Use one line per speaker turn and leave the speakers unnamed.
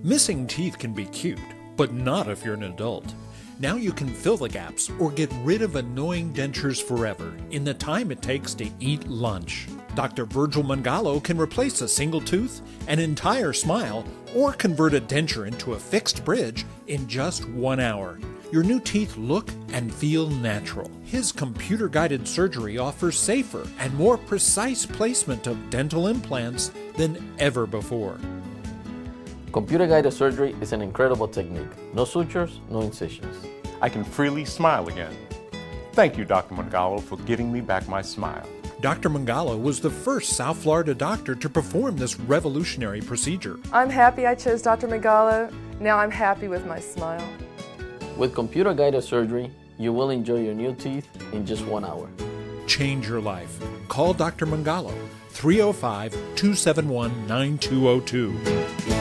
Missing teeth can be cute, but not if you're an adult. Now you can fill the gaps or get rid of annoying dentures forever in the time it takes to eat lunch. Dr. Virgil Mangalo can replace a single tooth, an entire smile, or convert a denture into a fixed bridge in just 1 hour. Your new teeth look and feel natural. His computer-guided surgery offers safer and more precise placement of dental implants than ever before.
Computer-guided surgery is an incredible technique. No sutures, no incisions.
I can freely smile again. Thank you, Dr. Mangalo, for getting me back my smile.
Dr. Mangalo was the first South Florida doctor to perform this revolutionary procedure.
I'm happy I chose Dr. Mangalo. Now I'm happy with my smile.
With computer-guided surgery, you will enjoy your new teeth in just 1 hour.
Change your life. Call Dr. Mangalo, 305-271-9202.